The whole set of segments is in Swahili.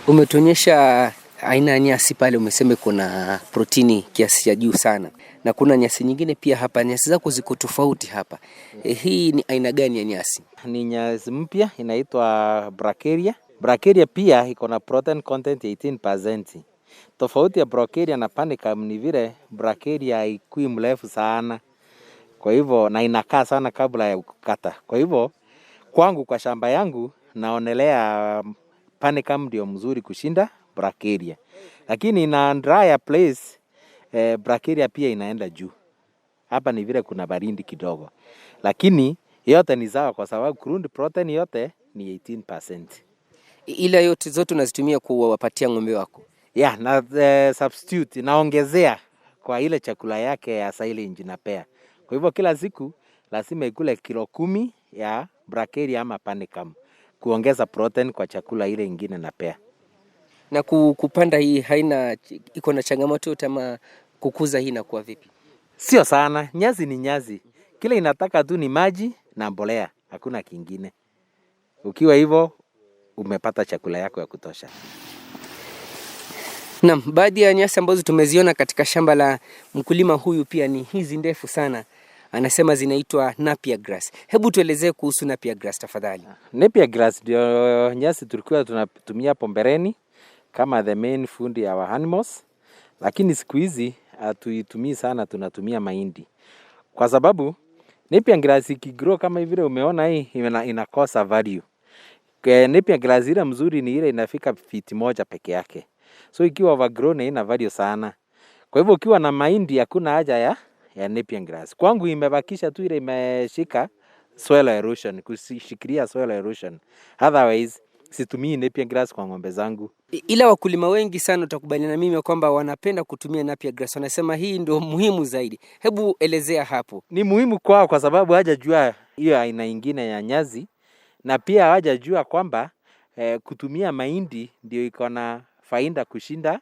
Umetuonyesha aina ya nyasi pale, umesema kuna protini kiasi cha juu sana, na kuna nyasi nyingine pia hapa. Nyasi zako ziko tofauti hapa. Hii ni aina gani ya nyasi? Ni nyasi mpya inaitwa Bracharia. Bracharia pia iko na protein content 18%. Tofauti ya Bracharia na Panicum ni vile Bracharia haikui mrefu sana, kwa hivyo na inakaa sana kabla ya kukata. Kwa hivyo kwangu, kwa shamba yangu, naonelea Panicum ndio mzuri kushinda Bracharia. Lakini na drier place Bracharia pia inaenda juu. Hapa ni vile kuna baridi kidogo, lakini yote ni sawa kwa sababu crude protein yote ni 18%. Ila yote zote unazitumia kuwapatia ng'ombe wako? Yeah, na substitute naongezea kwa ile chakula yake ya silage napea. Kwa hivyo kila siku lazima ikule kilo 10 ya Bracharia ama Panicum kuongeza protein kwa chakula ile ingine napea. Na kupanda hii iko na changamoto yote ama kukuza hii inakuwa vipi? Sio sana, nyasi ni nyasi. Kile inataka tu ni maji na mbolea, hakuna kingine. Ukiwa hivyo umepata chakula yako ya kutosha. Naam, baadhi ya nyasi ambazo tumeziona katika shamba la mkulima huyu pia ni hizi ndefu sana. Anasema zinaitwa Napier grass. Hebu tuelezee kuhusu Napier grass tafadhali. Napier grass ndio nyasi tulikuwa tunatumia hapo mbeleni kama the main food ya our animals, lakini siku hizi hatuitumii sana, tunatumia mahindi. Kwa sababu Napier grass ikigrow kama hivi umeona hii inakosa value. Napier grass ile mzuri ni ile inafika feet moja peke yake. So ikiwa overgrown ina value sana. Kwa hivyo ukiwa na mahindi hakuna haja ya Napier grass. Kwangu imebakisha tu ile imeshika soil erosion, kushikilia soil erosion. Otherwise situmii Napier grass kwa ng'ombe zangu. Ila wakulima wengi sana utakubaliana na mimi kwamba wanapenda kutumia Napier grass. Wanasema hii ndio muhimu zaidi. Hebu elezea hapo. Ni muhimu kwao kwa sababu hajajua hiyo aina nyingine ya nyasi, na pia hajajua kwamba kutumia mahindi ndio iko na faida kushinda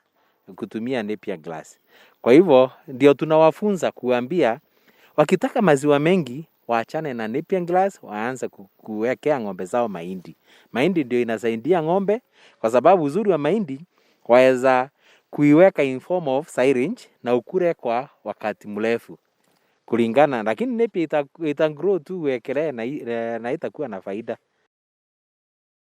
kutumia Napier grass. Kwa hivyo ndio tunawafunza kuambia wakitaka maziwa mengi waachane na Napier grass, waanze kuwekea ng'ombe zao mahindi. Mahindi ndio inasaidia ng'ombe kwa sababu uzuri wa mahindi waweza kuiweka in form of silage na ukure kwa wakati mrefu kulingana, lakini Napier ita grow tu wekelee na itakuwa na faida.